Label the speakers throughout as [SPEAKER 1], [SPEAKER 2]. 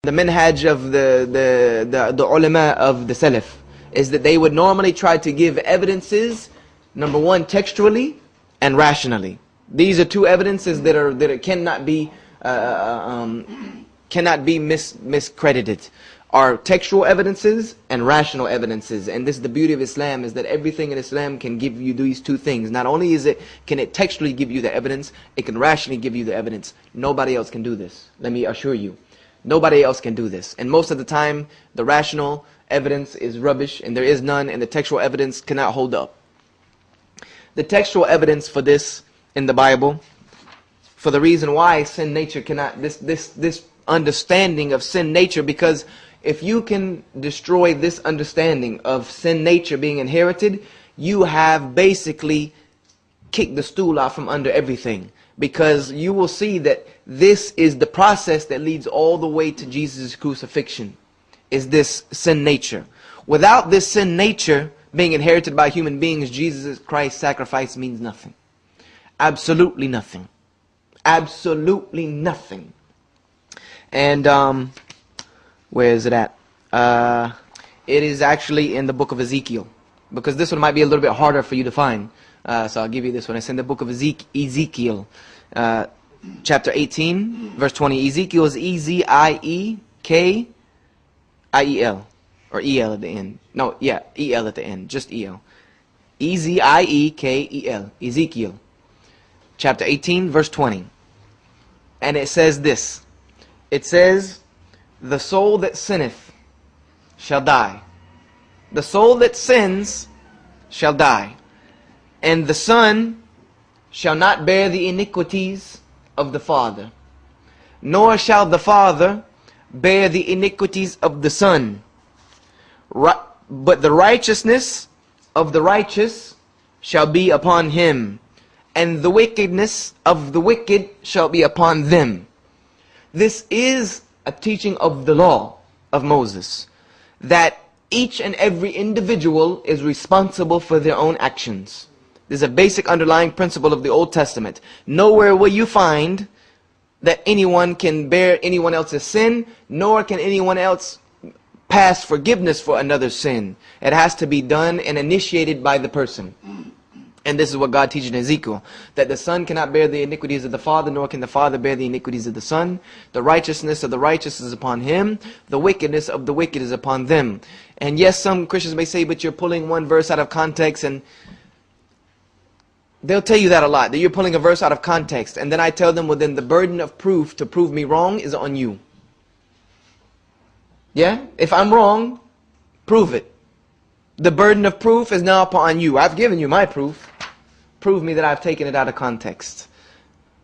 [SPEAKER 1] The minhaj of the ulama of the Salaf is that they would normally try to give evidences, number one, textually and rationally. These are two evidences that cannot be miscredited. Are textual evidences and rational evidences. And this is the beauty of Islam, is that everything in Islam can give you these two things. Not only can it textually give you the evidence, it can rationally give you the evidence. Nobody else can do this, let me assure you. Nobody else can do this. And most of the time, the rational evidence is rubbish, and there is none, and the textual evidence cannot hold up. The textual evidence for this in the Bible, for the reason why sin nature cannot, this understanding of sin nature, because if you can destroy this understanding of sin nature being inherited, you have basically kicked the stool out from under everything. Because you will see that this is the process that leads all the way to Jesus' crucifixion, is this sin nature. Without this sin nature being inherited by human beings, Jesus Christ's sacrifice means nothing. Absolutely nothing. Absolutely nothing. And where is it at? It is actually in the book of Ezekiel, because this one might be a little bit harder for you to find. So I'll give you this one. It's in the book of Ezekiel, chapter 18, verse 20. Ezekiel is E-Z-I-E-K-I-E-L, or E-L at the end. No, yeah, E-L at the end, just E-L. E-Z-I-E-K-E-L, Ezekiel, chapter 18, verse 20. And it says this. It says, the soul that sinneth shall die. The soul that sins shall die. And the son shall not bear the iniquities of the father, nor shall the father bear the iniquities of the son. But the righteousness of the righteous shall be upon him, and the wickedness of the wicked shall be upon them. This is a teaching of the law of Moses, that each and every individual is responsible for their own actions. This is a basic underlying principle of the Old Testament. Nowhere will you find that anyone can bear anyone else's sin, nor can anyone else pass forgiveness for another's sin. It has to be done and initiated by the person. And this is what God teaches in Ezekiel, that the son cannot bear the iniquities of the father, nor can the father bear the iniquities of the son. The righteousness of the righteous is upon him, the wickedness of the wicked is upon them. And yes, some Christians may say, but you're pulling one verse out of context, and they'll tell you that a lot, that you're pulling a verse out of context. And then I tell them, well, then the burden of proof to prove me wrong is on you. Yeah? If I'm wrong, prove it. The burden of proof is now upon you. I've given you my proof. Prove me that I've taken it out of context.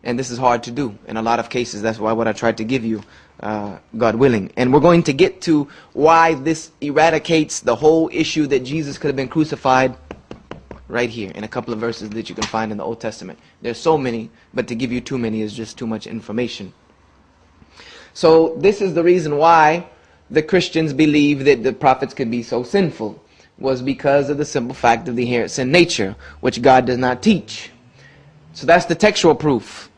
[SPEAKER 1] And this is hard to do in a lot of cases. That's why what I tried to give you, God willing. And we're going to get to why this eradicates the whole issue that Jesus could have been crucified right here in a couple of verses that you can find in the Old Testament. There's so many, but to give you too many is just too much information. So this is the reason why the Christians believe that the prophets could be so sinful, was because of the simple fact of the inherent sin nature, which God does not teach. So that's the textual proof.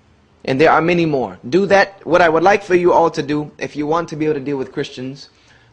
[SPEAKER 1] And there are many more. Do that. What I would like for you all to do, if you want to be able to deal with Christians,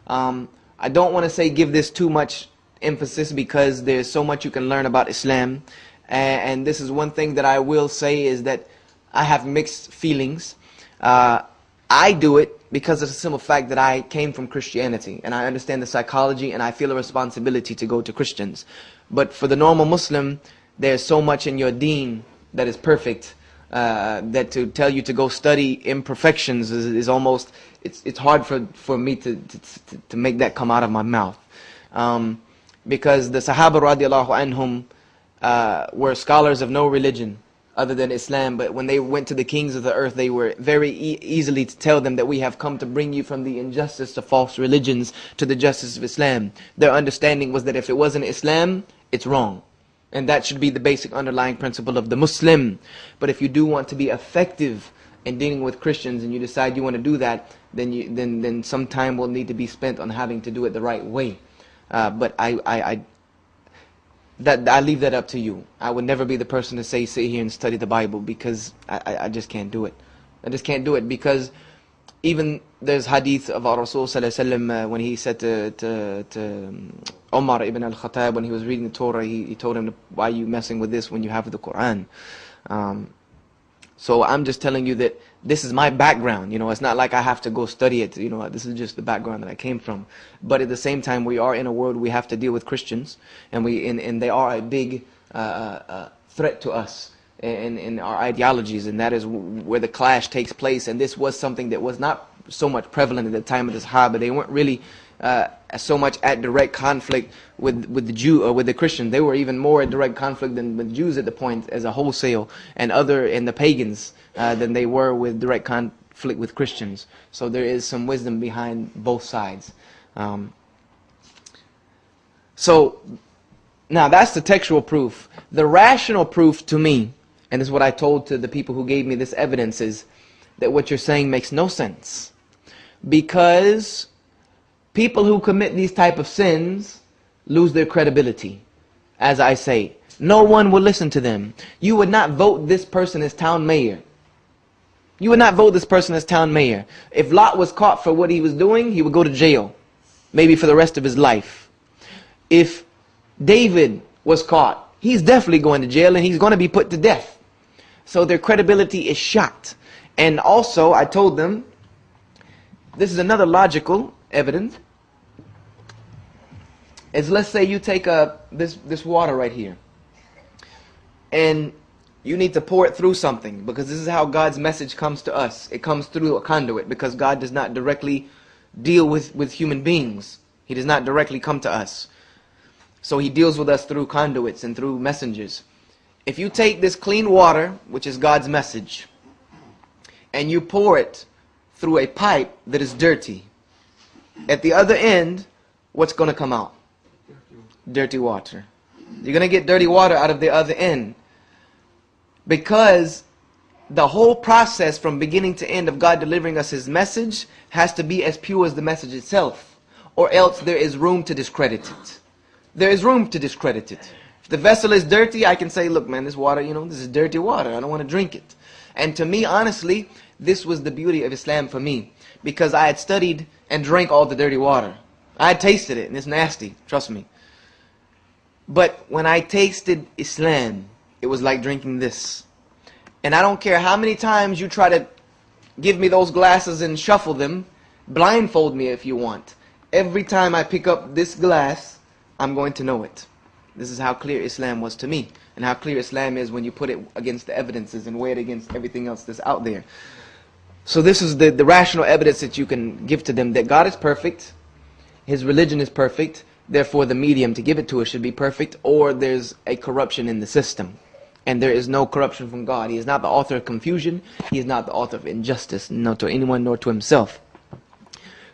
[SPEAKER 1] I don't want to say give this too much emphasis, because there's so much you can learn about Islam. And this is one thing that I will say, is that I have mixed feelings. I do it because of the simple fact that I came from Christianity, and I understand the psychology, and I feel a responsibility to go to Christians. But for the normal Muslim, there's so much in your deen that is perfect, that to tell you to go study imperfections is almost, it's hard for me to make that come out of my mouth. Because the Sahaba radiallahu anhum were scholars of no religion other than Islam, but when they went to the kings of the earth, they were very easily to tell them that we have come to bring you from the injustice of false religions to the justice of Islam. Their understanding was that if it wasn't Islam, it's wrong. And that should be the basic underlying principle of the Muslim. But if you do want to be effective in dealing with Christians, and you decide you want to do that, then some time will need to be spent on having to do it the right way. But I leave that up to you. I would never be the person to say, sit here and study the Bible, because I just can't do it. I just can't do it, because Even there's hadith of our Rasul sallallahu alaihi wasallam when he said to Umar ibn al-Khattab when he was reading the Torah, he told him, why are you messing with this when you have the Quran? So I'm just telling you that this is my background. It's not like I have to go study it. This is just the background that I came from. But at the same time, we are in a world we have to deal with Christians, and they are a big threat to us in our ideologies, and that is where the clash takes place. And this was something that was not so much prevalent at the time of the Sahaba. They weren't really so much at direct conflict with the Jew or with the Christian. They were even more at direct conflict than with Jews at the point as a wholesale, and the pagans than they were with direct conflict with Christians. So there is some wisdom behind both sides. So now that's the textual proof. The rational proof to me, and this is what I told to the people who gave me this evidence, is that what you're saying makes no sense. Because people who commit these type of sins lose their credibility. As I say, no one will listen to them. You would not vote this person as town mayor. You would not vote this person as town mayor. If Lot was caught for what he was doing, he would go to jail. Maybe for the rest of his life. If David was caught, he's definitely going to jail and he's going to be put to death. So their credibility is shot. And also, I told them, this is another logical evidence, is let's say you take this water right here, and you need to pour it through something, because this is how God's message comes to us. It comes through a conduit, because God does not directly deal with human beings. He does not directly come to us. So He deals with us through conduits and through messengers. If you take this clean water, which is God's message, and you pour it through a pipe that is dirty, at the other end, what's going to come out? Dirty water. You're going to get dirty water out of the other end. Because the whole process from beginning to end of God delivering us His message has to be as pure as the message itself. Or else there is room to discredit it. There is room to discredit it. If the vessel is dirty, I can say, look man, this water, this is dirty water. I don't want to drink it. And to me, honestly, this was the beauty of Islam for me. Because I had studied and drank all the dirty water. I had tasted it and it's nasty, trust me. But when I tasted Islam, it was like drinking this. And I don't care how many times you try to give me those glasses and shuffle them, blindfold me if you want. Every time I pick up this glass, I'm going to know it. This is how clear Islam was to me. And how clear Islam is when you put it against the evidences and weigh it against everything else that's out there. So this is the rational evidence that you can give to them, that God is perfect, His religion is perfect, therefore the medium to give it to us should be perfect, or there's a corruption in the system. And there is no corruption from God. He is not the author of confusion, He is not the author of injustice, not to anyone nor to Himself.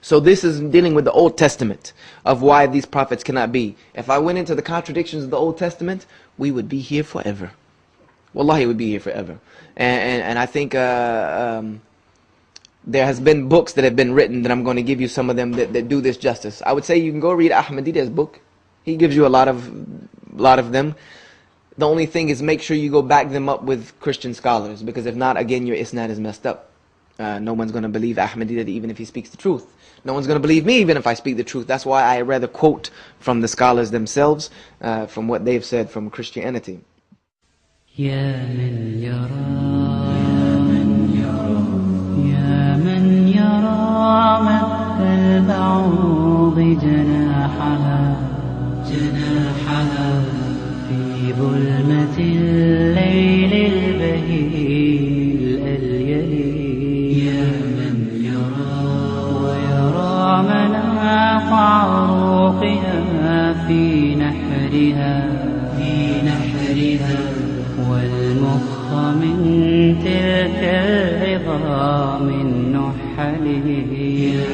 [SPEAKER 1] So this is dealing with the Old Testament, of why these prophets cannot be. If I went into the contradictions of the Old Testament, we would be here forever. Wallahi, we'd be here forever. And I think there has been books that have been written, that I'm going to give you some of them that do this justice. I would say you can go read Ahmadiyyah's book. He gives you a lot of them. The only thing is, make sure you go back them up with Christian scholars, because if not, again, your isnad is messed up. No one's going to believe Ahmadiyyah even if he speaks the truth. No one's going to believe me even if I speak the truth. That's why I rather quote from the scholars themselves, from what they've said from Christianity.
[SPEAKER 2] يا من يرى يا من يرى مد البعوض جناحها في ظلمة الليل البهيم الأليل. يا من يرى ويرى مناخ عروقها في نحرها والمخ من تلك العظام النحل. يا